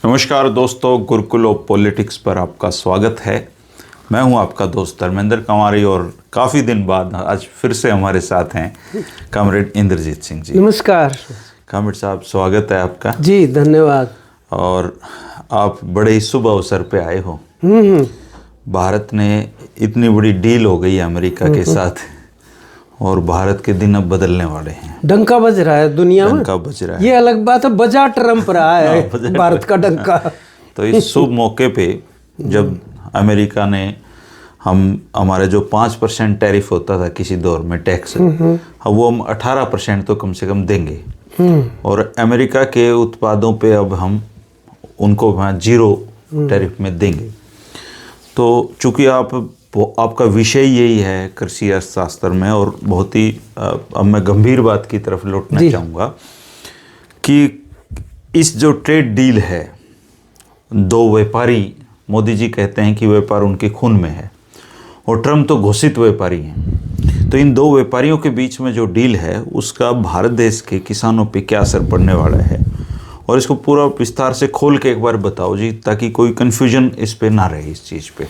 नमस्कार दोस्तों, Gurukul of politics पर आपका स्वागत है। मैं हूं आपका दोस्त धर्मेंद्र कंवारी और काफ़ी दिन बाद आज फिर से हमारे साथ हैं कॉमरेड इंद्रजीत सिंह जी। नमस्कार कॉमरेड साहब, स्वागत है आपका। जी धन्यवाद। और आप बड़े ही शुभ अवसर पे आए हो। भारत ने इतनी बड़ी डील हो गई है अमेरिका के साथ और भारत के दिन अब बदलने वाले हैं। डंका बज रहा है दुनिया में, डंका बज रहा है। ये अलग बात है, बजा ट्रंप रहा है भारत का डंका। तो इस शुभ मौके पे जब अमेरिका ने हमारे जो 5% टैरिफ होता था किसी दौर में टैक्स, वो हम 18% तो कम से कम देंगे और अमेरिका के उत्पादों पे अब हम उनको 0 टैरिफ में देंगे। तो चूंकि आपका विषय यही है कृषि अर्थशास्त्र में, और बहुत ही अब मैं गंभीर बात की तरफ लौटना चाहूँगा कि इस जो ट्रेड डील है, दो व्यापारी, मोदी जी कहते हैं कि व्यापार उनके खून में है और ट्रम्प तो घोषित व्यापारी हैं। तो इन दो व्यापारियों के बीच में जो डील है उसका भारत देश के किसानों पे क्या असर पड़ने वाला है, और इसको पूरा विस्तार से खोल के एक बार बताओ जी, ताकि कोई कन्फ्यूजन इस पे ना रहे इस चीज़ पे।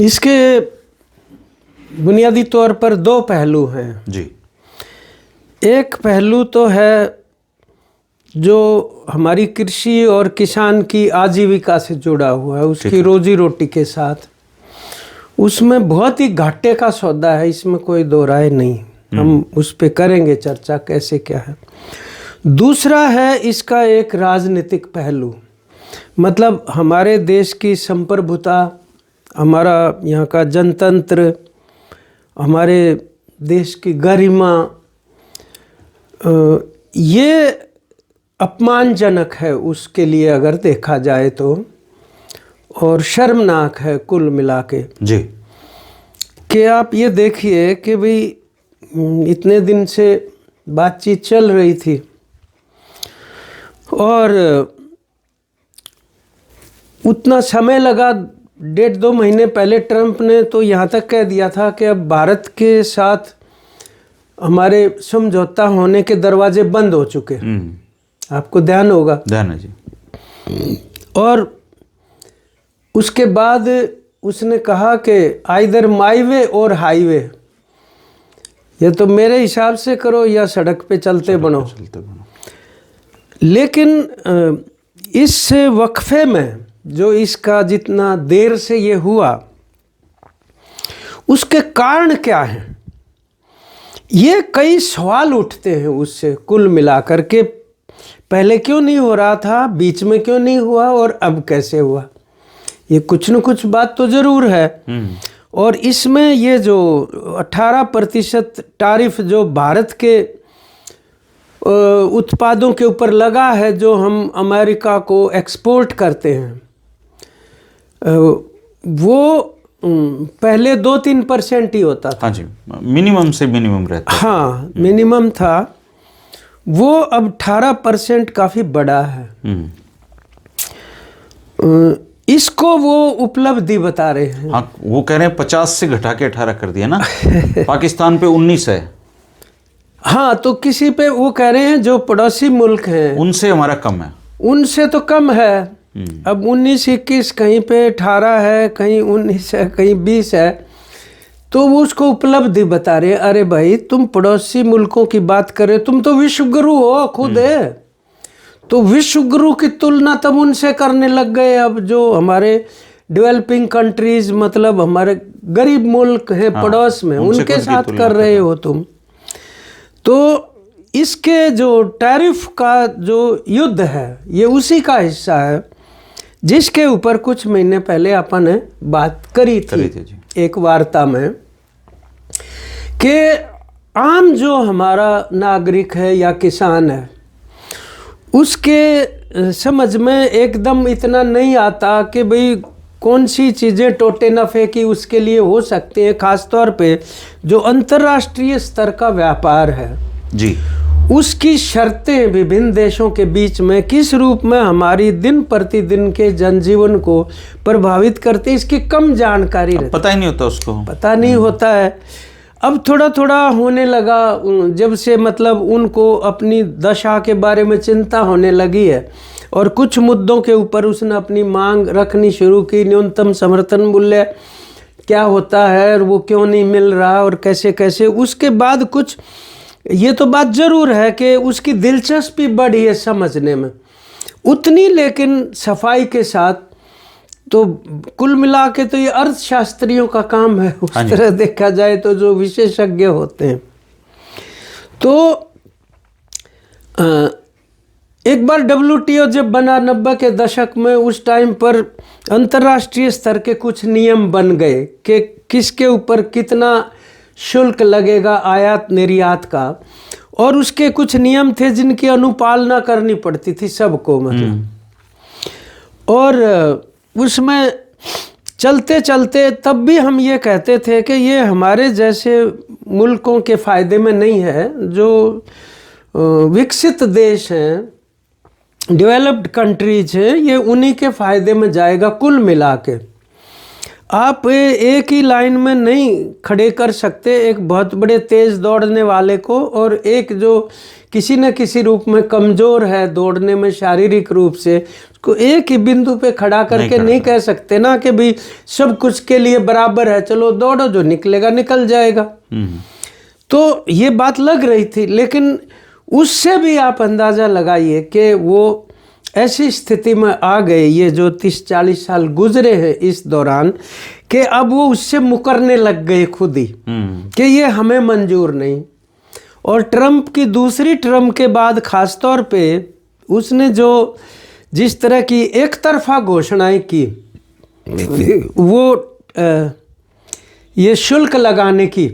इसके बुनियादी तौर पर दो पहलू हैं जी। एक पहलू तो है जो हमारी कृषि और किसान की आजीविका से जुड़ा हुआ है, उसकी रोजी रोटी के साथ। उसमें बहुत ही घाटे का सौदा है, इसमें कोई दो राय नहीं। हम उस पे करेंगे चर्चा कैसे क्या है। दूसरा है इसका एक राजनीतिक पहलू, मतलब हमारे देश की संप्रभुता, हमारा यहाँ का जनतंत्र, हमारे देश की गरिमा, ये अपमानजनक है उसके लिए अगर देखा जाए तो, और शर्मनाक है कुल मिला के जी। कि आप ये देखिए कि भाई इतने दिन से बातचीत चल रही थी और उतना समय लगा, 1.5-2 महीने पहले ट्रंप ने तो यहाँ तक कह दिया था कि अब भारत के साथ हमारे समझौता होने के दरवाजे बंद हो चुके हैं। आपको ध्यान होगा। ध्यान है जी। और उसके बाद उसने कहा कि आइदर माई वे और हाईवे, या तो मेरे हिसाब से करो या सड़क पे चलते बनो। लेकिन इस वक्फे में जो इसका जितना देर से ये हुआ, उसके कारण क्या हैं, ये कई सवाल उठते हैं उससे कुल मिलाकर के। पहले क्यों नहीं हो रहा था, बीच में क्यों नहीं हुआ और अब कैसे हुआ, ये कुछ न कुछ बात तो ज़रूर है। और इसमें ये जो 18% टैरिफ जो भारत के उत्पादों के ऊपर लगा है, जो हम अमेरिका को एक्सपोर्ट करते हैं, वो पहले 2-3% ही होता था। हाँ जी, मिनिमम से मिनिमम रहता है। हाँ, मिनिमम था, वो अब 18% काफ़ी बड़ा है। इसको वो उपलब्धि बता रहे हैं। हाँ, वो कह रहे हैं 50 से घटा के 18 कर दिया ना। पाकिस्तान पे 19 है। हाँ, तो किसी पे वो कह रहे हैं जो पड़ोसी मुल्क हैं उनसे हमारा कम है, उनसे तो कम है। अब 19-21, कहीं पे 18 है, कहीं 19 है, कहीं 20 है, तो वो उसको उपलब्धि बता रहे हैं। अरे भाई, तुम पड़ोसी मुल्कों की बात कर रहे हो, तुम तो विश्व गुरु हो खुद है, तो विश्व गुरु की तुलना तब उनसे करने लग गए। अब जो हमारे डेवलपिंग कंट्रीज, मतलब हमारे गरीब मुल्क हैं पड़ोस में, उनके साथ कर रहे हो तुम। तो इसके जो टैरिफ का जो युद्ध है, ये उसी का हिस्सा है जिसके ऊपर कुछ महीने पहले अपन ने बात करी थी एक वार्ता में, कि आम जो हमारा नागरिक है या किसान है, उसके समझ में एकदम इतना नहीं आता कि भाई कौन सी चीज़ें टोटे नफ़े की उसके लिए हो सकती हैं। ख़ास तौर पे जो अंतर्राष्ट्रीय स्तर का व्यापार है जी, उसकी शर्तें विभिन्न देशों के बीच में किस रूप में हमारी दिन प्रतिदिन के जनजीवन को प्रभावित करते, इसकी कम जानकारी रहती है। पता ही नहीं होता उसको, पता नहीं होता है। अब थोड़ा थोड़ा होने लगा, जब से मतलब उनको अपनी दशा के बारे में चिंता होने लगी है। और कुछ मुद्दों के ऊपर उसने अपनी मांग रखनी शुरू की। न्यूनतम समर्थन मूल्य क्या होता है और वो क्यों नहीं मिल रहा और कैसे कैसे। उसके बाद कुछ ये तो बात ज़रूर है कि उसकी दिलचस्पी बढ़ी है समझने में उतनी, लेकिन सफाई के साथ तो कुल मिला के तो ये अर्थशास्त्रियों का काम है उस तरह देखा जाए तो, जो विशेषज्ञ होते हैं। तो एक बार WTO जब बना 90 के दशक में, उस टाइम पर अंतर्राष्ट्रीय स्तर के कुछ नियम बन गए कि किसके ऊपर कितना शुल्क लगेगा आयात निर्यात का, और उसके कुछ नियम थे जिनकी अनुपालना करनी पड़ती थी सबको, मतलब। और उसमें चलते चलते तब भी हम ये कहते थे कि ये हमारे जैसे मुल्कों के फ़ायदे में नहीं है, जो विकसित देश हैं, डेवलप्ड कंट्रीज हैं, ये उन्हीं के फ़ायदे में जाएगा कुल मिला के। आप एक ही लाइन में नहीं खड़े कर सकते एक बहुत बड़े तेज़ दौड़ने वाले को और एक जो किसी न किसी रूप में कमज़ोर है दौड़ने में शारीरिक रूप से, उसको एक ही बिंदु पे खड़ा करके नहीं कह सकते ना कि भाई सब कुछ के लिए बराबर है, चलो दौड़ो, जो निकलेगा निकल जाएगा। तो ये बात लग रही थी, लेकिन उससे भी आप अंदाज़ा लगाइए कि वो ऐसी स्थिति में आ गए, ये जो 30-40 साल गुजरे हैं इस दौरान, कि अब वो उससे मुकरने लग गए खुद ही कि ये हमें मंजूर नहीं। और ट्रंप की दूसरी टर्म के बाद ख़ास तौर पे उसने जो जिस तरह की एक तरफा घोषणाएं की, वो ये शुल्क लगाने की,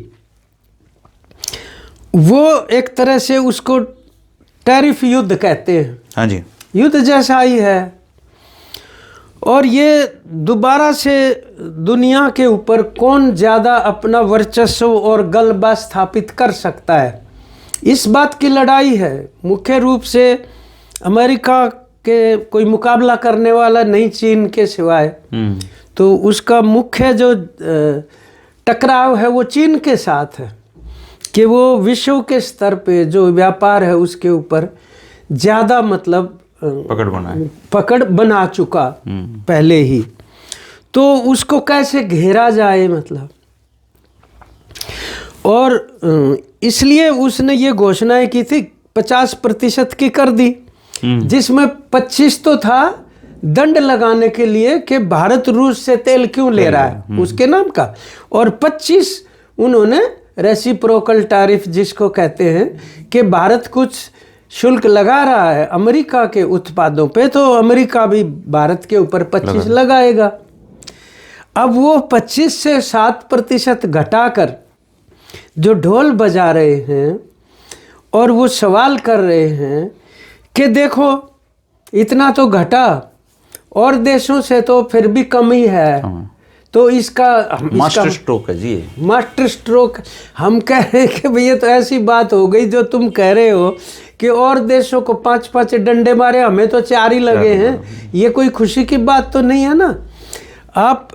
वो एक तरह से उसको टैरिफ युद्ध कहते हैं। हाँ जी, युद्ध जैसा ही है। और ये दोबारा से दुनिया के ऊपर कौन ज़्यादा अपना वर्चस्व और गलबा स्थापित कर सकता है, इस बात की लड़ाई है। मुख्य रूप से अमेरिका के कोई मुकाबला करने वाला नहीं चीन के सिवाय, तो उसका मुख्य जो टकराव है वो चीन के साथ है कि वो विश्व के स्तर पे जो व्यापार है उसके ऊपर ज़्यादा मतलब पकड़ बना चुका पहले ही, तो उसको कैसे घेरा जाए मतलब। और इसलिए उसने ये घोषणाएं की थी 50% की कर दी, जिसमें 25 तो था दंड लगाने के लिए कि भारत रूस से तेल क्यों ले रहा है उसके नाम का, और 25 उन्होंने रेसिप्रोकल टैरिफ जिसको कहते हैं कि भारत कुछ शुल्क लगा रहा है अमेरिका के उत्पादों पे, तो अमेरिका भी भारत के ऊपर 25 लगाएगा। अब वो 25 से 7% घटाकर जो ढोल बजा रहे हैं और वो सवाल कर रहे हैं कि देखो इतना तो घटा और देशों से तो फिर भी कम ही है, तो इसका मास्टर स्ट्रोक है जी, मास्टर स्ट्रोक। हम कह रहे हैं कि भैया तो ऐसी बात हो गई जो तुम कह रहे हो कि और देशों को 5-5 डंडे मारे, हमें तो 4 ही लगे हैं, ये कोई खुशी की बात तो नहीं है ना। आप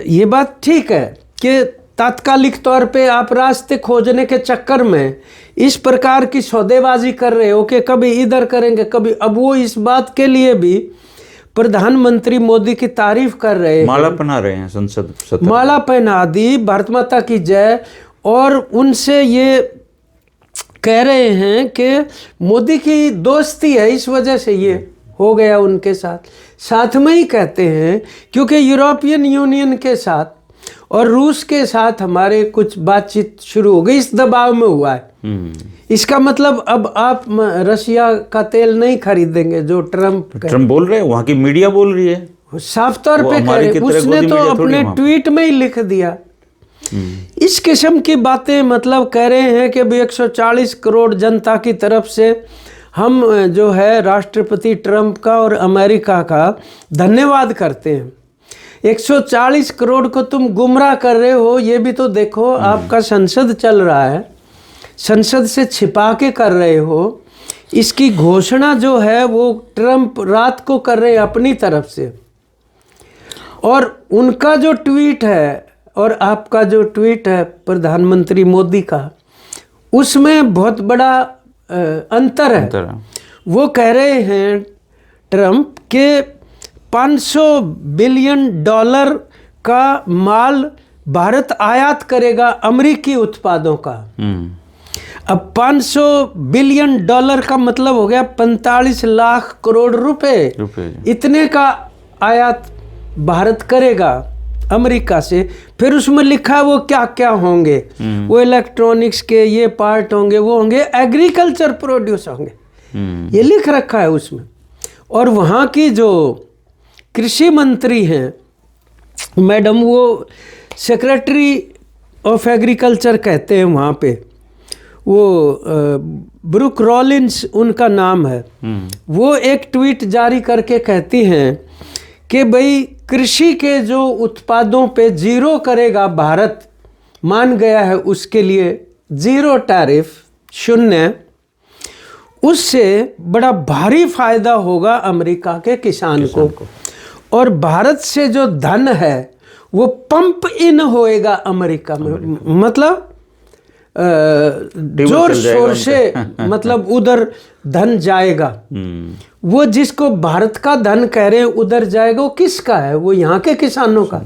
ये बात ठीक है कि तात्कालिक तौर पे आप रास्ते खोजने के चक्कर में इस प्रकार की सौदेबाजी कर रहे हो कि कभी इधर करेंगे कभी, अब वो इस बात के लिए भी प्रधानमंत्री मोदी की तारीफ कर रहे हैं, माला पहना रहे हैं, संसद माला पहना दी, भारत माता की जय, और उनसे ये कह रहे हैं कि मोदी की दोस्ती है इस वजह से ये हो गया उनके साथ। साथ में ही कहते हैं क्योंकि यूरोपियन यूनियन के साथ और रूस के साथ हमारे कुछ बातचीत शुरू हो गई, इस दबाव में हुआ है। इसका मतलब अब आप रशिया का तेल नहीं खरीदेंगे, जो ट्रंप बोल रहे हैं, वहाँ की मीडिया बोल रही है, साफ तौर पे कह रहे, उसने तो अपने ट्वीट में ही लिख दिया। इस किस्म की बातें मतलब कह रहे हैं कि 140 करोड़ जनता की तरफ से हम जो है राष्ट्रपति ट्रंप का और अमेरिका का धन्यवाद करते हैं। 140 करोड़ को तुम गुमराह कर रहे हो, ये भी तो देखो। आपका संसद चल रहा है, संसद से छिपा के कर रहे हो। इसकी घोषणा जो है वो ट्रंप रात को कर रहे हैं अपनी तरफ से, और उनका जो ट्वीट है और आपका जो ट्वीट है प्रधानमंत्री मोदी का, उसमें बहुत बड़ा अंतर है। वो कह रहे हैं ट्रंप के 500 बिलियन डॉलर का माल भारत आयात करेगा अमेरिकी उत्पादों का। अब 500 बिलियन डॉलर का मतलब हो गया 45 लाख करोड़ रुपए। इतने का आयात भारत करेगा अमेरिका से। फिर उसमें लिखा है वो क्या क्या होंगे, वो इलेक्ट्रॉनिक्स के ये पार्ट होंगे, वो होंगे एग्रीकल्चर प्रोड्यूस होंगे, ये लिख रखा है उसमें। और वहाँ की जो कृषि मंत्री हैं मैडम, वो सेक्रेटरी ऑफ एग्रीकल्चर कहते हैं वहाँ पे, वो ब्रुक रॉलिंस उनका नाम है। वो एक ट्वीट जारी करके कहती हैं कि भाई कृषि के जो उत्पादों पे जीरो करेगा भारत, मान गया है उसके लिए जीरो टैरिफ, शून्य, उससे बड़ा भारी फायदा होगा अमेरिका के किसान को। और भारत से जो धन है वो पंप इन होएगा अमेरिका में, मतलब जोर शोर से मतलब उधर धन जाएगा। वो जिसको भारत का धन कह रहे हैं उधर जाएगा, वो किसका है? वो यहाँ के किसानों का।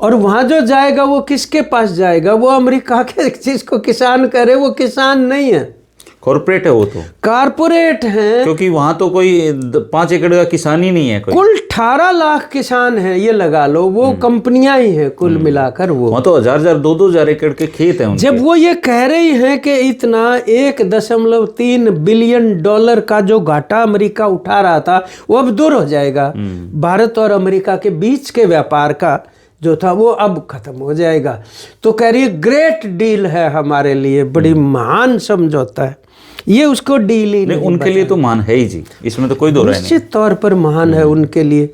और वहाँ जो जाएगा वो किसके पास जाएगा? वो अमेरिका के, जिसको किसान कह रहे हैं वो किसान नहीं है, कॉर्पोरेट है, वो तो कारपोरेट हैं। क्योंकि वहां तो कोई 5 एकड़ का किसान ही नहीं है कोई। कुल 18 लाख किसान हैं, ये लगा लो, वो कंपनियां ही हैं कुल मिलाकर। वो वहाँ तो 1000 2,000 एकड़ के खेत हैं उनके। जब वो ये कह रही हैं कि इतना 1.3 बिलियन डॉलर का जो घाटा अमेरिका उठा रहा था वो अब दूर हो जाएगा, भारत और अमेरिका के बीच के व्यापार का जो था वो अब खत्म हो जाएगा। तो कह रही है ग्रेट डील है हमारे लिए, बड़ी महान समझौता है ये। उसको डील ही नहीं, उनके लिए तो महान है ही जी, इसमें तो कोई दो राय नहीं। निश्चित तौर पर महान है उनके लिए।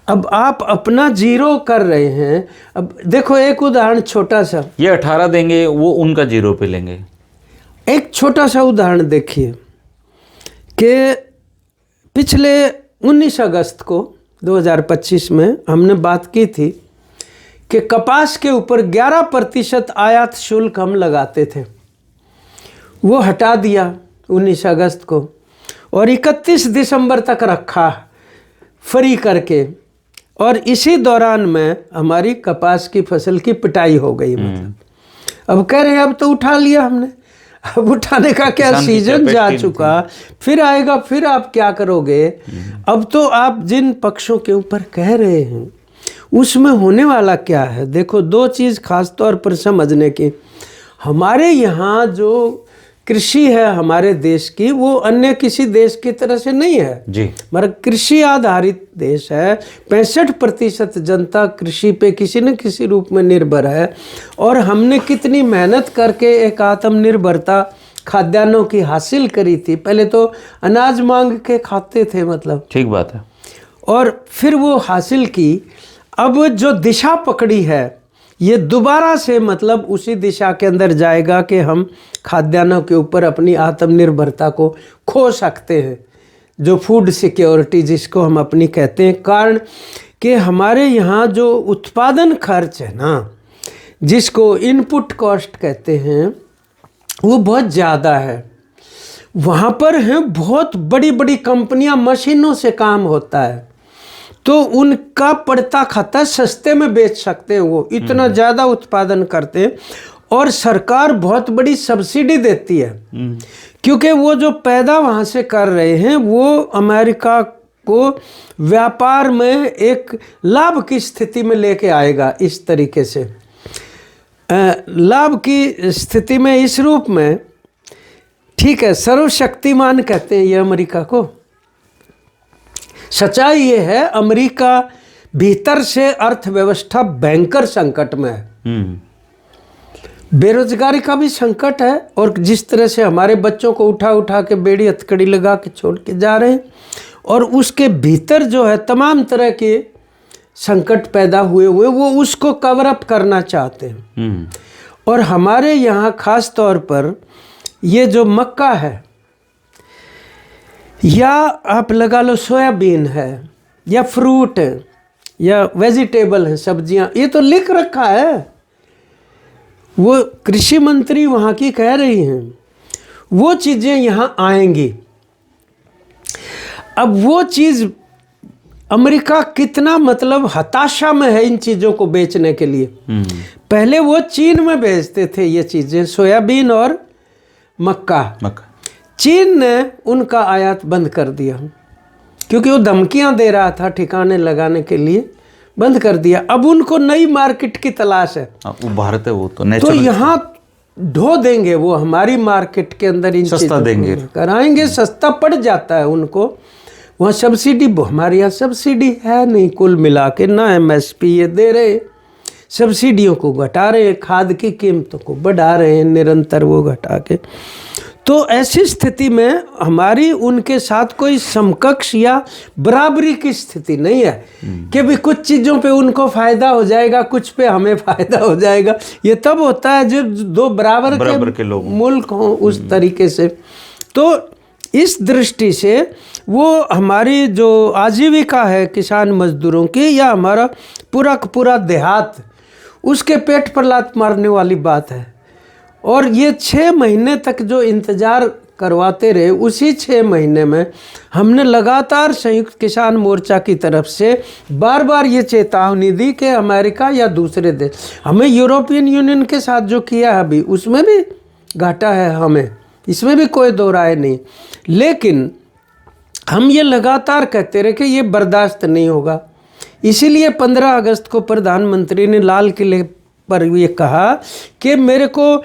अब आप अपना जीरो कर रहे हैं। अब देखो एक उदाहरण छोटा सा, ये 18 देंगे, वो उनका जीरो पे लेंगे। एक छोटा सा उदाहरण देखिए कि पिछले 19 अगस्त को 2025 में हमने बात की थी कि कपास के ऊपर 11% आयात शुल्क हम लगाते थे, वो हटा दिया 19 अगस्त को और 31 दिसंबर तक रखा फ्री करके। और इसी दौरान में हमारी कपास की फसल की पिटाई हो गई। मतलब अब कह रहे हैं अब तो उठा लिया हमने, अब उठाने का क्या सीजन जा चुका, फिर आएगा, फिर आप क्या करोगे? अब तो आप जिन पक्षों के ऊपर कह रहे हैं उसमें होने वाला क्या है? देखो दो चीज़ खास तौर पर समझने की, हमारे यहाँ जो कृषि है हमारे देश की, वो अन्य किसी देश की तरह से नहीं है जी। हमारा कृषि आधारित देश है। 65% जनता कृषि पे किसी न किसी रूप में निर्भर है। और हमने कितनी मेहनत करके एक आत्मनिर्भरता खाद्यान्नों की हासिल करी थी। पहले तो अनाज मांग के खाते थे, मतलब ठीक बात है, और फिर वो हासिल की। अब जो दिशा पकड़ी है ये दोबारा से मतलब उसी दिशा के अंदर जाएगा कि हम खाद्यान्नों के ऊपर अपनी आत्मनिर्भरता को खो सकते हैं, जो फूड सिक्योरिटी जिसको हम अपनी कहते हैं। कारण कि हमारे यहाँ जो उत्पादन खर्च है ना, जिसको इनपुट कॉस्ट कहते हैं, वो बहुत ज़्यादा है। वहाँ पर हैं बहुत बड़ी बड़ी कंपनियाँ, मशीनों से काम होता है, तो उनका पड़ता खाता सस्ते में बेच सकते हैं, वो इतना ज़्यादा उत्पादन करते हैं। और सरकार बहुत बड़ी सब्सिडी देती है, क्योंकि वो जो पैदा वहाँ से कर रहे हैं वो अमेरिका को व्यापार में एक लाभ की स्थिति में लेके आएगा। इस तरीके से लाभ की स्थिति में इस रूप में, ठीक है, सर्वशक्तिमान कहते हैं ये अमेरिका को। सच्चाई ये है अमेरिका भीतर से अर्थव्यवस्था भयंकर संकट में है। बेरोजगारी का भी संकट है, और जिस तरह से हमारे बच्चों को उठा उठा के बेड़ी हथकड़ी लगा के छोड़ के जा रहे हैं, और उसके भीतर जो है तमाम तरह के संकट पैदा हुए वो उसको कवर अप करना चाहते हैं। और हमारे यहाँ खास तौर पर ये जो मक्का है, या आप लगा लो सोयाबीन है, या फ्रूट है, या वेजिटेबल है, सब्जियां, ये तो लिख रखा है। वो कृषि मंत्री वहाँ की कह रही हैं वो चीज़ें यहाँ आएंगी। अब वो चीज़ अमेरिका कितना मतलब हताशा में है इन चीज़ों को बेचने के लिए। पहले वो चीन में भेजते थे ये चीज़ें, सोयाबीन और मक्का। चीन ने उनका आयात बंद कर दिया क्योंकि वो धमकियां दे रहा था, ठिकाने लगाने के लिए बंद कर दिया। अब उनको नई मार्केट की तलाश है। वो भारत है, वो तो यहाँ ढो देंगे वो हमारी मार्केट के अंदर, इन सस्ता देंगे, कराएंगे, सस्ता पड़ जाता है उनको। वहाँ सब्सिडी, हमारे यहाँ सब्सिडी है नहीं, कुल मिला के ना MSP ये दे रहे, सब्सिडियों को घटा रहे, खाद की कीमतों को बढ़ा रहे हैं निरंतर वो घटा के। तो ऐसी स्थिति में हमारी उनके साथ कोई समकक्ष या बराबरी की स्थिति नहीं है कि भी कुछ चीज़ों पे उनको फ़ायदा हो जाएगा, कुछ पे हमें फ़ायदा हो जाएगा। ये तब होता है जब दो बराबर के लोग मुल्क हों उस तरीके से। तो इस दृष्टि से वो हमारी जो आजीविका है किसान मजदूरों की, या हमारा पूरा का पूरा देहात, उसके पेट पर लात मारने वाली बात है। और ये 6 महीने तक जो इंतज़ार करवाते रहे, उसी 6 महीने में हमने लगातार संयुक्त किसान मोर्चा की तरफ से बार बार ये चेतावनी दी कि अमेरिका या दूसरे देश, हमें यूरोपियन यूनियन के साथ जो किया है अभी, उसमें भी घाटा है हमें, इसमें भी कोई दो राय नहीं। लेकिन हम ये लगातार कहते रहे कि ये बर्दाश्त नहीं होगा। इसीलिए 15 अगस्त को प्रधानमंत्री ने लाल किले पर ये कहा कि मेरे को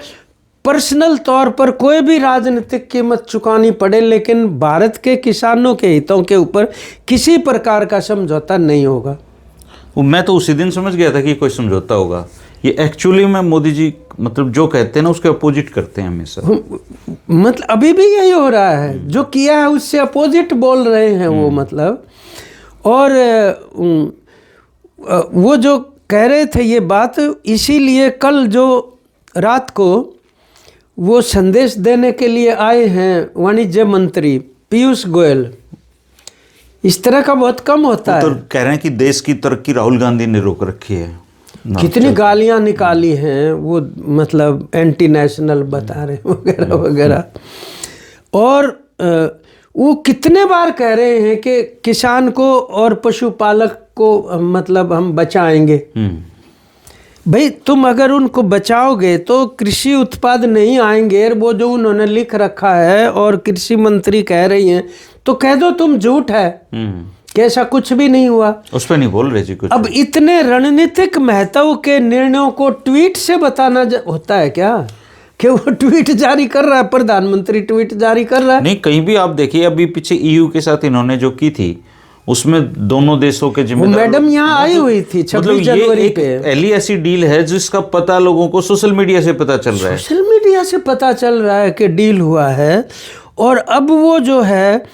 पर्सनल तौर पर कोई भी राजनीतिक कीमत चुकानी पड़े, लेकिन भारत के किसानों के हितों के ऊपर किसी प्रकार का समझौता नहीं होगा। मैं तो उसी दिन समझ गया था कि कोई समझौता होगा। ये एक्चुअली में मोदी जी मतलब जो कहते हैं ना उसके अपोजिट करते हैं हमेशा। मतलब अभी भी यही हो रहा है, जो किया है उससे अपोजिट बोल रहे हैं वो मतलब। और वो जो कह रहे थे ये बात, इसीलिए कल जो रात को वो संदेश देने के लिए आए हैं वाणिज्य मंत्री पीयूष गोयल, इस तरह का बहुत कम होता है। तो कह रहे हैं कि देश की तरक्की राहुल गांधी ने रोक रखी है। कितनी गालियां निकाली हैं वो, मतलब एंटी नेशनल बता रहे वगैरह वगैरह। और वो कितने बार कह रहे हैं कि किसान को और पशुपालक को मतलब हम बचाएंगे। भाई तुम अगर उनको बचाओगे तो कृषि उत्पाद नहीं आएंगे, वो जो उन्होंने लिख रखा है और कृषि मंत्री कह रही हैं, तो कह दो तुम झूठ है कि ऐसा कुछ भी नहीं हुआ। उस पर नहीं बोल रहे जी कुछ। अब इतने रणनीतिक महत्व के निर्णयों को ट्वीट से बताना होता है क्या कि वो ट्वीट जारी कर रहा है, प्रधानमंत्री ट्वीट जारी कर रहा है? नहीं, कहीं भी आप देखिए, अभी पीछे EU के साथ इन्होंने जो की थी उसमें दोनों देशों के जिम्मेदार, मैडम यहाँ आई हुई थी 26 जनवरी पे। ये ऐसी डील है जिसका पता लोगों को सोशल मीडिया से पता चल रहा है। सोशल मीडिया से पता चल रहा है कि डील हुआ है। और अब वो जो है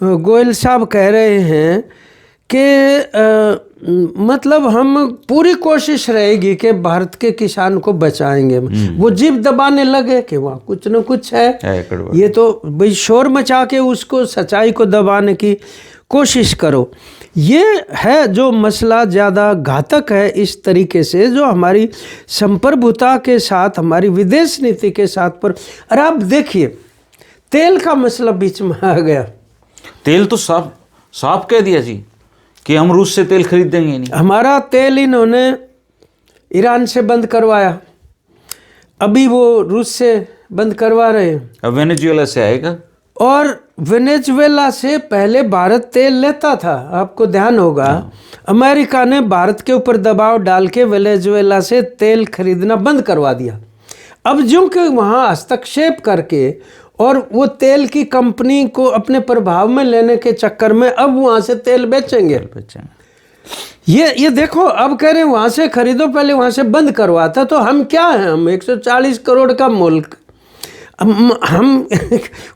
गोयल साहब कह रहे हैं कि मतलब हम पूरी कोशिश रहेगी कि भारत के किसान को बचाएंगे। वो जिब दबाने लगे कि वहाँ कुछ न कुछ है, ये तो भाई शोर मचा के उसको सच्चाई को दबाने की कोशिश करो। ये है जो मसला ज़्यादा घातक है इस तरीके से, जो हमारी संप्रभुता के साथ, हमारी विदेश नीति के साथ पर। और आप देखिए तेल का मसला बीच में आ गया। तेल तो साफ कह दिया जी कि हम रूस से तेल खरीदेंगे नहीं। हमारा तेल इन्होंने ईरान से बंद करवाया, अभी वो रूस से बंद करवा रहे हैं। अब वेनेजुएला से आएगा। और वेनेजुएला से पहले भारत तेल लेता था, आपको ध्यान होगा। अमेरिका ने भारत के ऊपर दबाव डाल के वेनेजुएला से तेल खरीदना बंद करवा दिया। अब जो कि वहाँ हस्तक्षेप करके और वो तेल की कंपनी को अपने प्रभाव में लेने के चक्कर में अब वहाँ से तेल बेचेंगे। ये देखो, अब कह रहे हैं वहाँ से खरीदो, पहले वहाँ से बंद करवाता। तो हम क्या हैं, हम 140 करोड़ का मुल्क, हम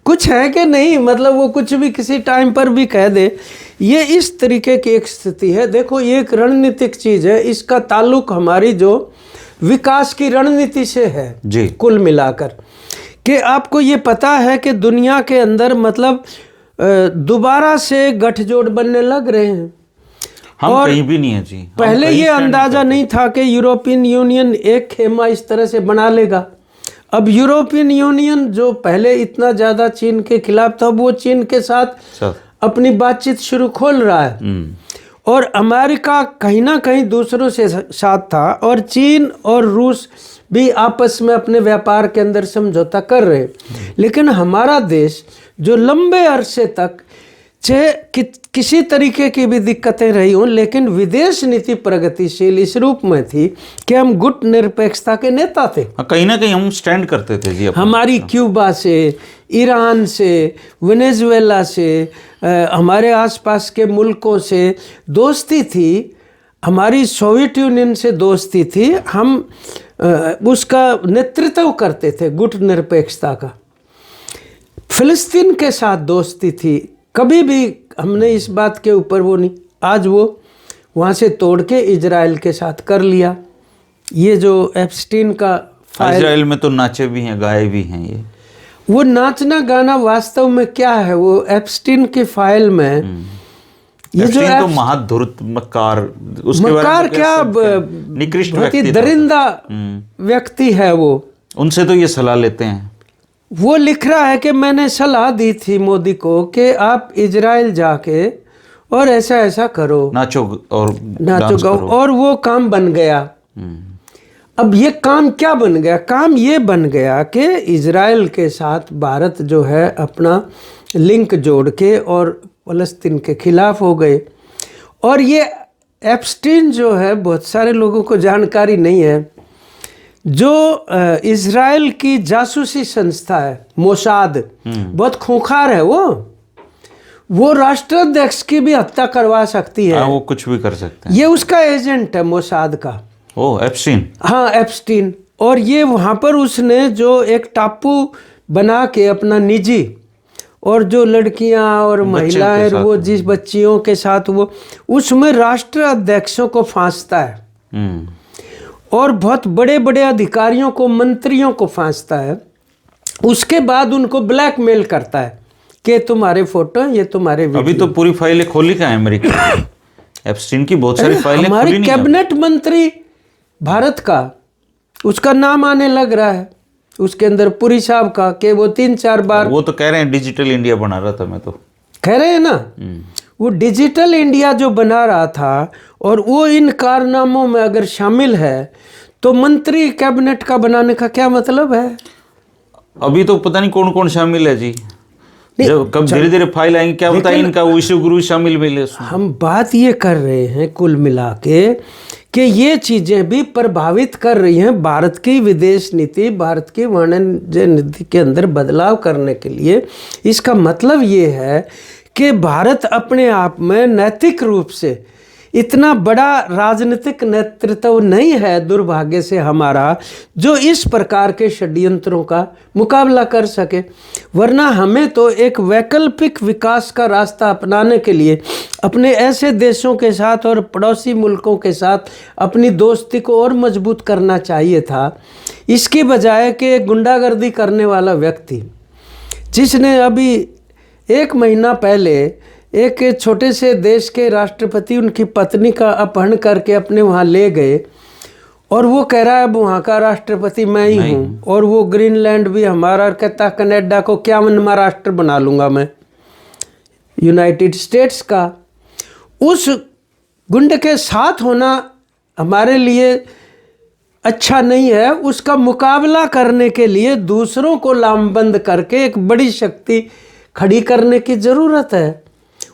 कुछ है कि नहीं, मतलब वो कुछ भी किसी टाइम पर भी कह दे। ये इस तरीके की एक स्थिति है। देखो ये एक रणनीतिक चीज़ है, इसका ताल्लुक हमारी जो विकास की रणनीति से है जी, कुल मिलाकर। कि आपको ये पता है कि दुनिया के अंदर मतलब दोबारा से गठजोड़ बनने लग रहे हैं। हम और कहीं भी नहीं है जी। पहले ये अंदाजा नहीं था कि यूरोपियन यूनियन एक खेमा इस तरह से बना लेगा। अब यूरोपियन यूनियन जो पहले इतना ज़्यादा चीन के खिलाफ था, वो चीन के साथ अपनी बातचीत शुरू खोल रहा है। और अमेरिका कहीं ना कहीं दूसरों से साथ था, और चीन और रूस भी आपस में अपने व्यापार के अंदर समझौता कर रहे। लेकिन हमारा देश जो लंबे अरसे तक चाहे किसी तरीके की भी दिक्कतें रही हों, लेकिन विदेश नीति प्रगतिशील इस रूप में थी कि हम गुट निरपेक्षता के नेता थे। कहीं ना कहीं हम स्टैंड करते थे जी। हमारी क्यूबा से, ईरान से, वेनेजुएला से, हमारे आसपास के मुल्कों से दोस्ती थी, हमारी सोवियत यूनियन से दोस्ती थी, हम उसका नेतृत्व करते थे गुट निरपेक्षता का। फिलिस्तीन के साथ दोस्ती थी, कभी भी हमने इस बात के ऊपर वो नहीं। आज वो वहाँ से तोड़ के इजराइल के साथ कर लिया। ये जो एप्स्टीन का फाइल, इजराइल में तो नाचे भी हैं, गाए भी हैं। ये वो नाचना गाना वास्तव में क्या है, वो एप्स्टीन की फाइल में ये जो तो महाधुरत मक्कार, उसके बारे में क्या निकृष्ट बहुत ही व्यक्ति था। दरिंदा व्यक्ति है वो। उनसे तो ये सलाह लेते हैं। वो लिख रहा है कि मैंने सलाह दी थी मोदी को कि आप इजराइल जाके और ऐसा ऐसा करो, नाचो और नाचो गाओ, और वो काम बन गया। अब ये काम क्या बन गया? काम ये बन गया कि इजराइल के साथ भारत जो है अपना लिंक जोड़ के और फ़लस्तीन के खिलाफ हो गए। और ये एप्स्टीन जो है, बहुत सारे लोगों को जानकारी नहीं है, जो इजराइल की जासूसी संस्था है मोसाद, बहुत खूंखार है वो राष्ट्राध्यक्ष की भी हत्या करवा सकती है। वो कुछ भी कर सकते हैं। ये उसका एजेंट है मोसाद का। ओ एप्स्टीन। हाँ एप्स्टीन। और ये वहाँ पर उसने जो एक टापू बना के अपना निजी, और जो लड़कियां और महिलाएं वो जिस बच्चियों के साथ वो, उसमें राष्ट्राध्यक्षों को फांसता है और बहुत बड़े बड़े अधिकारियों को, मंत्रियों को फांसता है। उसके बाद उनको ब्लैकमेल करता है कि तुम्हारे फोटो, ये तुम्हारे वीडियो। अभी तो पूरी फाइलें खोली का है अमेरिका। एप्स्टीन की बहुत सारी फाइलें हमारे खुली नहीं। कैबिनेट मंत्री भारत का, उसका नाम आने लग रहा है उसके अंदर, पुरी साहब का, कि वो 3-4 बार। वो तो कह रहे हैं डिजिटल इंडिया बना रहा था। मैं तो कह रहे हैं ना, वो डिजिटल इंडिया जो बना रहा था, और वो इन कारनामों में अगर शामिल है तो मंत्री कैबिनेट का बनाने का क्या मतलब है? अभी तो पता नहीं कौन कौन शामिल है जी। जब कब धीरे धीरे फाइल आएंगे क्या पता इनका विश्व गुरु शामिल मिले। हम बात ये कर रहे हैं कुल मिला के कि ये चीज़ें भी प्रभावित कर रही हैं भारत की विदेश नीति, भारत की वाणिज्य नीति के अंदर बदलाव करने के लिए। इसका मतलब ये है कि भारत अपने आप में नैतिक रूप से इतना बड़ा राजनीतिक नेतृत्व नहीं है, दुर्भाग्य से हमारा, जो इस प्रकार के षड्यंत्रों का मुकाबला कर सके। वरना हमें तो एक वैकल्पिक विकास का रास्ता अपनाने के लिए अपने ऐसे देशों के साथ और पड़ोसी मुल्कों के साथ अपनी दोस्ती को और मजबूत करना चाहिए था। इसकी बजाय कि गुंडागर्दी करने वाला व्यक्ति, जिसने अभी 1 महीना पहले एक छोटे से देश के राष्ट्रपति, उनकी पत्नी का अपहरण करके अपने वहाँ ले गए, और वो कह रहा है अब वहाँ का राष्ट्रपति मैं ही हूँ, और वो ग्रीनलैंड भी हमारा, और कहता कनाडा को 51वां राष्ट्र बना लूँगा मैं, यूनाइटेड स्टेट्स का। उस गुंड के साथ होना हमारे लिए अच्छा नहीं है। उसका मुकाबला करने के लिए दूसरों को लामबंद करके एक बड़ी शक्ति खड़ी करने की ज़रूरत है।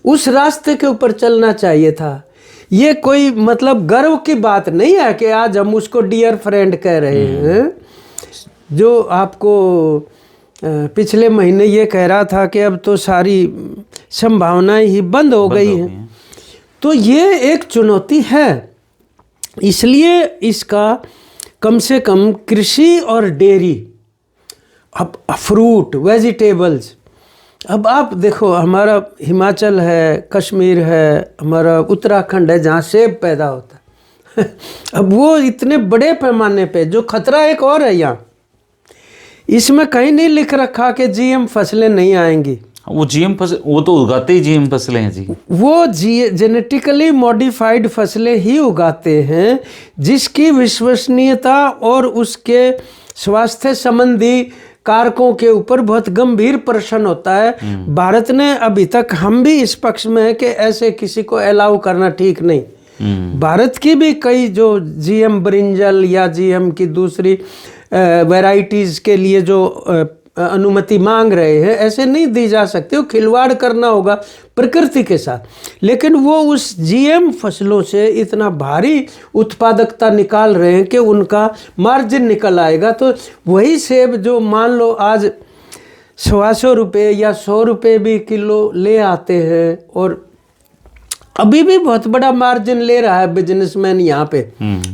उस रास्ते के ऊपर चलना चाहिए था। ये कोई मतलब गर्व की बात नहीं है कि आज हम उसको डियर फ्रेंड कह रहे हैं, जो आपको पिछले महीने ये कह रहा था कि अब तो सारी संभावनाएं ही बंद हो गई हैं। तो ये एक चुनौती है। इसलिए इसका कम से कम कृषि और डेयरी, अब फ्रूट, वेजिटेबल्स, अब आप देखो हमारा हिमाचल है, कश्मीर है, हमारा उत्तराखंड है जहाँ सेब पैदा होता है अब वो इतने बड़े पैमाने पे, जो खतरा एक और है यहाँ, इसमें कहीं नहीं लिख रखा कि जीएम फसलें नहीं आएंगी। वो जीएम फसल, वो तो उगाते ही जीएम फसलें हैं जी। वो जेनेटिकली मॉडिफाइड फसलें ही उगाते हैं, जिसकी विश्वसनीयता और उसके स्वास्थ्य संबंधी कारकों के ऊपर बहुत गंभीर प्रश्न होता है। भारत ने अभी तक, हम भी इस पक्ष में है कि ऐसे किसी को अलाउ करना ठीक नहीं। भारत की भी कई जो जीएम ब्रिंजल या जीएम की दूसरी वैरायटीज के लिए जो अनुमति मांग रहे हैं, ऐसे नहीं दी जा सकती। वो खिलवाड़ करना होगा प्रकृति के साथ। लेकिन वो उस जीएम फसलों से इतना भारी उत्पादकता निकाल रहे हैं कि उनका मार्जिन निकल आएगा। तो वही सेब जो मान लो आज 125 रुपये या 100 रुपये भी किलो ले आते हैं, और अभी भी बहुत बड़ा मार्जिन ले रहा है बिजनेसमैन यहाँ पे,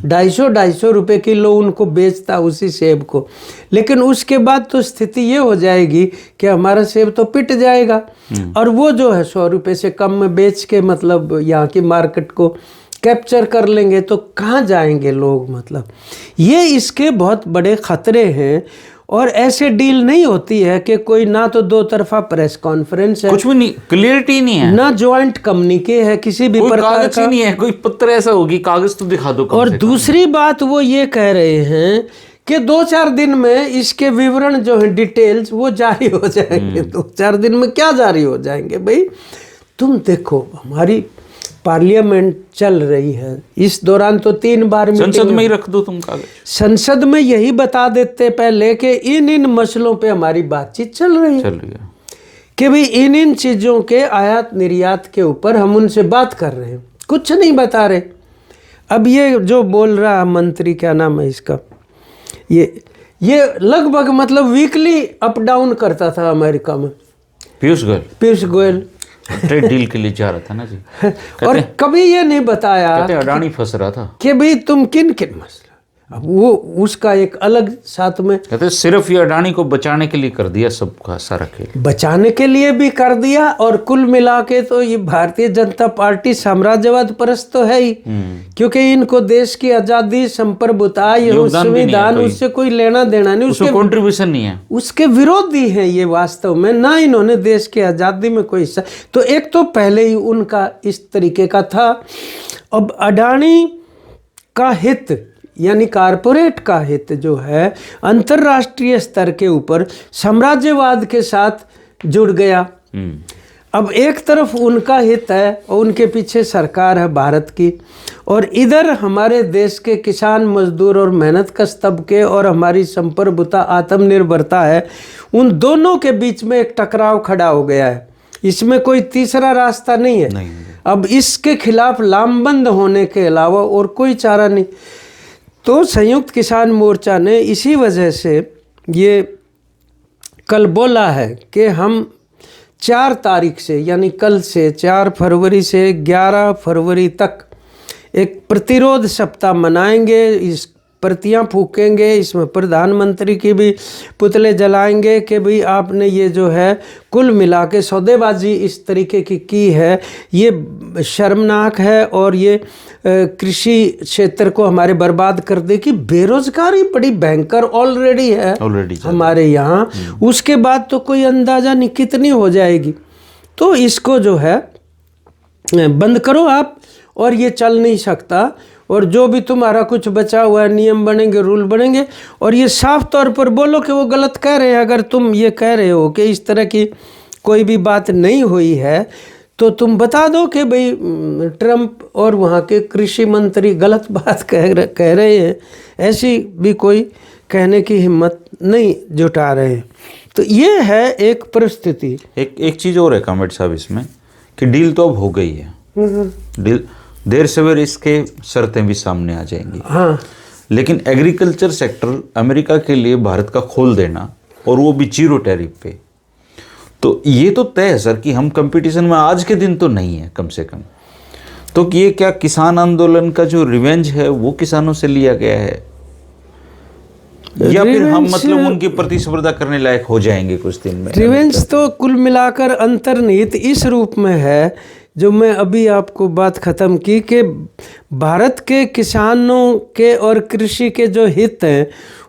250 रुपये किलो उनको बेचता उसी सेब को। लेकिन उसके बाद तो स्थिति ये हो जाएगी कि हमारा सेब तो पिट जाएगा, और वो जो है 100 रुपये से कम में बेच के मतलब यहाँ की मार्केट को कैप्चर कर लेंगे। तो कहाँ जाएंगे लोग? मतलब ये इसके बहुत बड़े खतरे हैं। और ऐसे डील नहीं होती है कि कोई ना तो दो तरफा प्रेस कॉन्फ्रेंस है, कुछ भी नहीं, क्लियरिटी नहीं है, ना जॉइंट कम्युनिके है किसी भी प्रकार का, नहीं है कोई पत्र ऐसा होगी, कागज तो दिखा दो। और दूसरी बात वो ये कह रहे हैं कि 2-4 दिन में इसके विवरण जो है डिटेल्स वो जारी हो जाएंगे। 2-4 दिन में क्या जारी हो जाएंगे भाई? तुम देखो हमारी पार्लियामेंट चल रही है, इस दौरान तो 3 बार संसद में ही रख दो तुम कागज। संसद में यही बता देते पहले कि इन मसलों पे हमारी बातचीत चल रही है कि भाई इन चीज़ों के आयात निर्यात के ऊपर हम उनसे बात कर रहे हैं, कुछ नहीं बता रहे। अब ये जो बोल रहा मंत्री, क्या नाम है इसका, ये लगभग मतलब वीकली अप डाउन करता था अमेरिका में, पीयूष गोयल ट्रेड डील के लिए जा रहा था ना जी। और कभी ये नहीं बताया, अडानी फंस रहा था कि भाई तुम किन मसले, अब वो उसका एक अलग साथ में कहते सिर्फ ये अडानी को बचाने के लिए कर दिया, सबका सारा खेल बचाने के लिए भी कर दिया। और कुल मिला के तो ये भारतीय जनता पार्टी साम्राज्यवाद परस्त तो है ही, क्योंकि इनको देश की आजादी, संप्रभुता, ये संविधान, उससे कोई लेना देना नहीं, उसके कंट्रीब्यूशन नहीं है, उसके विरोधी है ये वास्तव में, ना इन्होंने देश की आजादी में कोई हिस्सा। तो एक तो पहले ही उनका इस तरीके का था। अब अडानी का हित यानी कारपोरेट का हित जो है अंतर्राष्ट्रीय स्तर के ऊपर साम्राज्यवाद के साथ जुड़ गया। अब एक तरफ उनका हित है और उनके पीछे सरकार है भारत की, और इधर हमारे देश के किसान मजदूर और मेहनत कश तबके और हमारी संप्रभुता, आत्मनिर्भरता है। उन दोनों के बीच में एक टकराव खड़ा हो गया है, इसमें कोई तीसरा रास्ता नहीं है। अब इसके खिलाफ लामबंद होने के अलावा और कोई चारा नहीं। तो संयुक्त किसान मोर्चा ने इसी वजह से ये कल बोला है कि हम 4 तारीख से यानी कल से 4 फरवरी से 11 फरवरी तक एक प्रतिरोध सप्ताह मनाएंगे। इस प्रतियां फूकेंगे, इसमें प्रधानमंत्री की भी पुतले जलाएंगे कि भाई आपने ये जो है कुल मिला के सौदेबाजी इस तरीके की है, ये शर्मनाक है और ये कृषि क्षेत्र को हमारे बर्बाद कर देगी। बेरोजगारी बड़ी भयंकर ऑलरेडी है हमारे यहाँ, उसके बाद तो कोई अंदाज़ा नहीं कितनी हो जाएगी। तो इसको जो है बंद करो आप, और ये चल नहीं सकता। और जो भी तुम्हारा कुछ बचा हुआ है, नियम बनेंगे, रूल बनेंगे, और ये साफ तौर पर बोलो कि वो गलत कह रहे हैं। अगर तुम ये कह रहे हो कि इस तरह की कोई भी बात नहीं हुई है, तो तुम बता दो कि भाई ट्रंप और वहाँ के कृषि मंत्री गलत बात कह रहे हैं। ऐसी भी कोई कहने की हिम्मत नहीं जुटा रहे हैं। तो ये है एक परिस्थिति। एक चीज़ और है कामेड साहब इसमें, कि डील तो अब हो गई है, डील देर सवेर इसके शर्तें भी सामने आ जाएंगी। हाँ, लेकिन एग्रीकल्चर सेक्टर अमेरिका के लिए भारत का खोल देना, और वो भी 0 टैरिफ पे, तो ये तो तय है सर कि हम कंपटीशन में आज के दिन तो नहीं है कम से कम। तो ये क्या किसान आंदोलन का जो रिवेंज है वो किसानों से लिया गया है, या फिर हम मतलब उनकी प्रतिस्पर्धा करने लायक हो जाएंगे कुछ दिन में? रिवेंज तो कुल मिलाकर अंतर्निहित इस रूप में है, जो मैं अभी आपको बात ख़त्म की, कि भारत के किसानों के और कृषि के जो हित हैं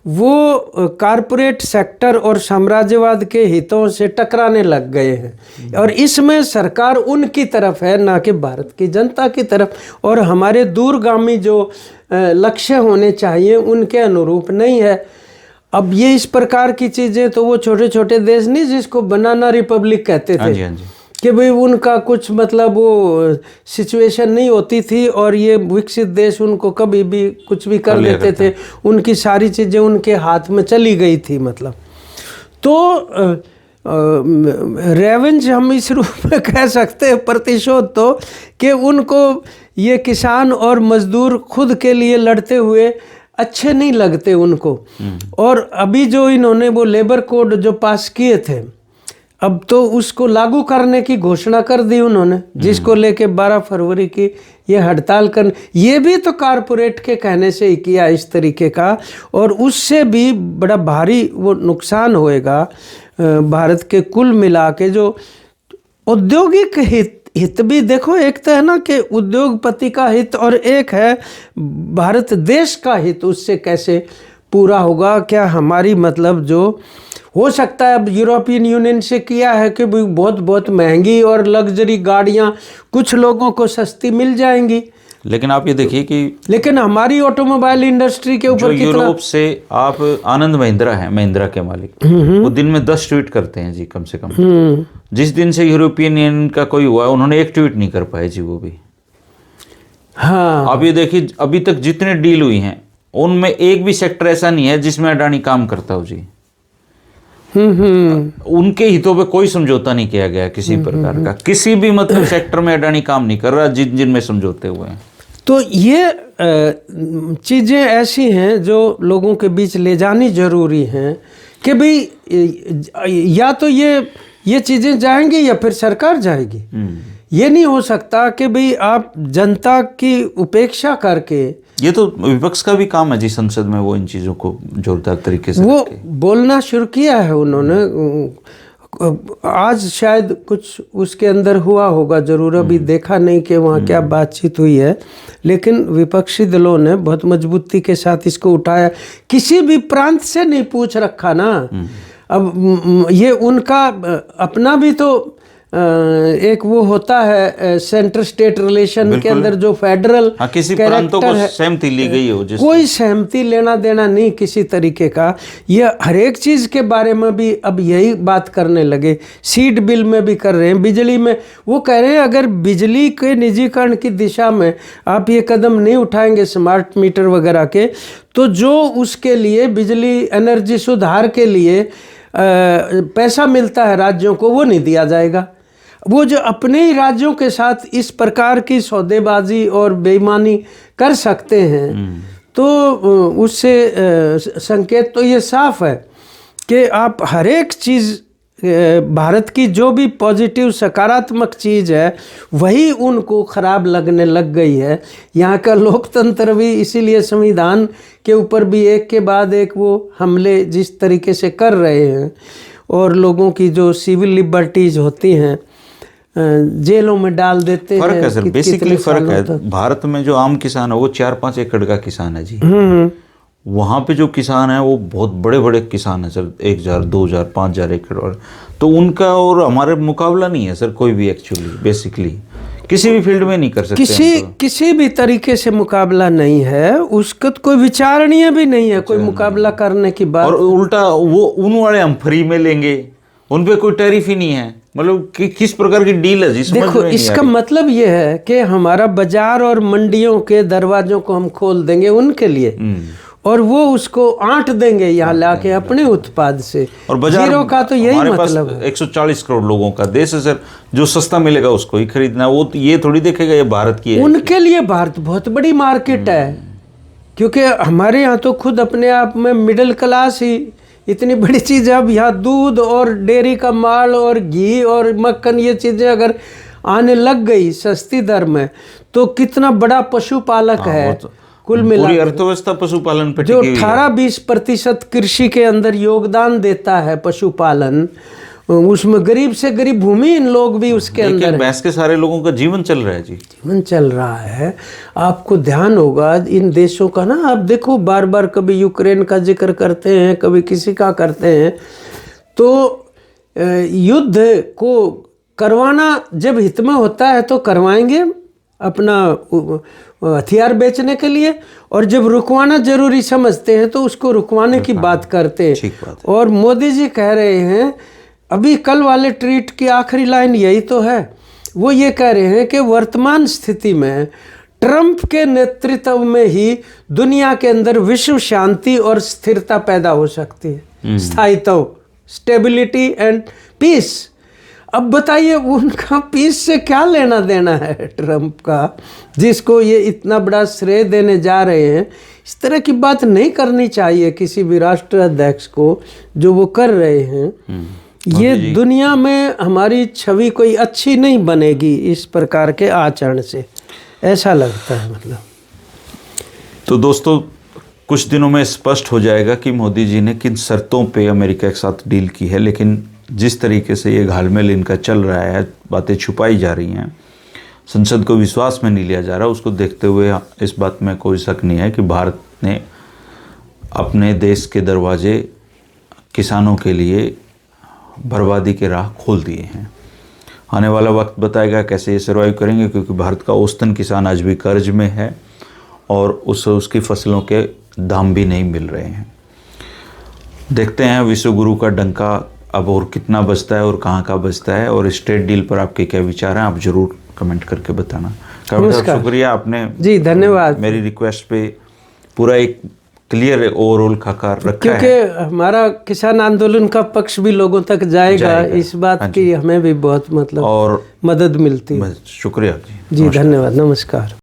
वो कारपोरेट सेक्टर और साम्राज्यवाद के हितों से टकराने लग गए हैं। और इसमें सरकार उनकी तरफ है, ना कि भारत की जनता की तरफ। और हमारे दूरगामी जो लक्ष्य होने चाहिए उनके अनुरूप नहीं है। अब ये इस प्रकार की चीजें तो वो छोटे छोटे देश नहीं जिसको बनाना रिपब्लिक कहते हाँ थे जी, हाँ जी। कि भाई उनका कुछ मतलब वो सिचुएशन नहीं होती थी और ये विकसित देश उनको कभी भी कुछ भी कर लिया देते थे, उनकी सारी चीज़ें उनके हाथ में चली गई थी मतलब। तो रेवेंज हम इस रूप में कह सकते हैं, प्रतिशोध, तो कि उनको ये किसान और मजदूर खुद के लिए लड़ते हुए अच्छे नहीं लगते उनको। और अभी जो इन्होंने वो लेबर कोड जो पास किए थे, अब तो उसको लागू करने की घोषणा कर दी उन्होंने, जिसको लेके 12 फरवरी की ये हड़ताल कर, ये भी तो कारपोरेट के कहने से ही किया इस तरीके का, और उससे भी बड़ा भारी वो नुकसान होएगा भारत के कुल मिला के जो औद्योगिक हित भी देखो। एक तो है ना कि उद्योगपति का हित और एक है भारत देश का हित, उससे कैसे पूरा होगा। क्या हमारी मतलब जो हो सकता है अब यूरोपियन यूनियन से किया है कि बहुत बहुत महंगी और लग्जरी गाड़ियां कुछ लोगों को सस्ती मिल जाएंगी, लेकिन आप ये देखिए कि लेकिन हमारी ऑटोमोबाइल इंडस्ट्री के ऊपर कितना। यूरोप से आप आनंद महिंद्रा है, महिंद्रा के मालिक, वो दिन में 10 ट्वीट करते हैं जी कम से कम। जिस दिन से यूरोपियन यूनियन का कोई हुआ उन्होंने एक ट्वीट नहीं कर पाए जी, वो भी। हाँ, आप ये देखिए अभी तक जितने डील हुई हैं उनमें एक भी सेक्टर ऐसा नहीं है जिसमें अडानी काम करता हो जी। उनके हितों पे कोई समझौता नहीं किया गया किसी प्रकार का, किसी भी मतलब सेक्टर में अडानी काम नहीं कर रहा जिनमें समझौते हुए हैं। तो ये चीज़ें ऐसी हैं जो लोगों के बीच ले जानी जरूरी हैं कि भाई या तो ये चीज़ें जाएंगी या फिर सरकार जाएगी। ये नहीं हो सकता कि भाई आप जनता की उपेक्षा करके, ये तो विपक्ष का भी काम है जी संसद में वो इन चीज़ों को जोरदार तरीके से वो बोलना शुरू किया है उन्होंने। आज शायद कुछ उसके अंदर हुआ होगा जरूर, अभी देखा नहीं कि वहाँ क्या बातचीत हुई है, लेकिन विपक्षी दलों ने बहुत मजबूती के साथ इसको उठाया। किसी भी प्रांत से नहीं पूछ रखा ना। अब ये उनका अपना भी तो एक वो होता है सेंटर स्टेट रिलेशन के अंदर जो फेडरल किसी प्रांतों को सहमति ली गई हो, कोई सहमति लेना देना नहीं किसी तरीके का। ये हर एक चीज़ के बारे में भी अब यही बात करने लगे। सीड बिल में भी कर रहे हैं, बिजली में वो कह रहे हैं अगर बिजली के निजीकरण की दिशा में आप ये कदम नहीं उठाएंगे स्मार्ट मीटर वगैरह के, तो जो उसके लिए बिजली एनर्जी सुधार के लिए पैसा मिलता है राज्यों को वो नहीं दिया जाएगा। वो जो अपने ही राज्यों के साथ इस प्रकार की सौदेबाजी और बेईमानी कर सकते हैं, तो उससे संकेत तो ये साफ है कि आप हर एक चीज़ भारत की जो भी पॉजिटिव सकारात्मक चीज़ है वही उनको ख़राब लगने लग गई है। यहाँ का लोकतंत्र भी इसीलिए संविधान के ऊपर भी एक के बाद एक वो हमले जिस तरीके से कर रहे हैं, और लोगों की जो सिविल लिबर्टीज होती हैं जेलों में डाल देते हैं। फर्क है सर, बेसिकली फर्क है। भारत में जो आम किसान है वो 4-5 एकड़ का किसान है जी। वहाँ पे जो किसान है वो बहुत बड़े बड़े किसान है सर, 1000, 2000, 5000 एकड़, और तो उनका और हमारे मुकाबला नहीं है सर कोई भी। एक्चुअली बेसिकली किसी भी फील्ड में नहीं कर सकते किसी भी तरीके से मुकाबला नहीं है, उसका तो कोई विचारणीय भी नहीं है कोई मुकाबला करने की बात। और उल्टा वो उन वाले हम फ्री में लेंगे, उन पे कोई टैरिफ ही नहीं है। मतलब किस प्रकार की डील है जी? देखो इसका मतलब ये है कि हमारा बाजार और मंडियों के दरवाजों को हम खोल देंगे उनके लिए, और वो उसको आंट देंगे यहाँ लाके अपने उत्पाद से। और बाजार का तो यही मतलब है। 140 करोड़ लोगों का देश है सर, जो सस्ता मिलेगा उसको ही खरीदना। वो ये थोड़ी देखेगा ये भारत की है। उनके लिए भारत बहुत बड़ी मार्केट है, क्योंकि हमारे यहाँ तो खुद अपने आप में मिडिल क्लास ही इतनी बड़ी चीज़ है। अब यहाँ दूध और डेयरी का माल और घी और मक्खन ये चीज़ें अगर आने लग गई सस्ती दर में, तो कितना बड़ा पशुपालक है कुल मिला पूरी अर्थव्यवस्था पशुपालन पे जो 18-20% कृषि के अंदर योगदान देता है पशुपालन, उसमें गरीब से गरीब भूमिहीन लोग भी उसके अंदर भैंस के सारे लोगों का जीवन चल रहा है जी। जीवन चल रहा है। आपको ध्यान होगा इन देशों का ना, आप देखो बार बार कभी यूक्रेन का जिक्र करते हैं, कभी किसी का करते हैं, तो युद्ध को करवाना जब हित में होता है तो करवाएंगे, अपना हथियार बेचने के लिए, और जब रुकवाना जरूरी समझते हैं तो उसको रुकवाने की बात करते ठीक हैं। बात है। और मोदी जी कह रहे हैं, अभी कल वाले ट्वीट की आखिरी लाइन यही तो है, वो ये कह रहे हैं कि वर्तमान स्थिति में ट्रंप के नेतृत्व में ही दुनिया के अंदर विश्व शांति और स्थिरता पैदा हो सकती है, स्थायित्व, स्टेबिलिटी एंड पीस। अब बताइए उनका पीस से क्या लेना देना है ट्रंप का, जिसको ये इतना बड़ा श्रेय देने जा रहे हैं। इस तरह की बात नहीं करनी चाहिए किसी भी राष्ट्राध्यक्ष को, जो वो कर रहे हैं। ये दुनिया में हमारी छवि कोई अच्छी नहीं बनेगी इस प्रकार के आचरण से, ऐसा लगता है। मतलब तो दोस्तों, कुछ दिनों में स्पष्ट हो जाएगा कि मोदी जी ने किन शर्तों पे अमेरिका के साथ डील की है, लेकिन जिस तरीके से ये घालमेल इनका चल रहा है, बातें छुपाई जा रही हैं, संसद को विश्वास में नहीं लिया जा रहा, उसको देखते हुए इस बात में कोई शक नहीं है कि भारत ने अपने देश के दरवाजे किसानों के लिए बर्बादी के राह खोल दिए हैं। आने वाला वक्त बताएगा कैसे ये सर्वाइव करेंगे, क्योंकि भारत का औसतन किसान आज भी कर्ज में है और उसकी फसलों के दाम भी नहीं मिल रहे हैं। देखते हैं विश्व गुरु का डंका अब और कितना बजता है और कहाँ का बजता है, और स्टेट डील पर आपके क्या विचार हैं, आप जरूर कमेंट करके बताना। शुक्रिया, आपने जी धन्यवाद मेरी रिक्वेस्ट पे पूरा एक क्लियर ओवरऑल खाका रखा क्योंकि है। हमारा किसान आंदोलन का पक्ष भी लोगों तक जाएगा। इस बात की हमें भी बहुत मतलब और मदद मिलती है। शुक्रिया जी धन्यवाद, नमस्कार।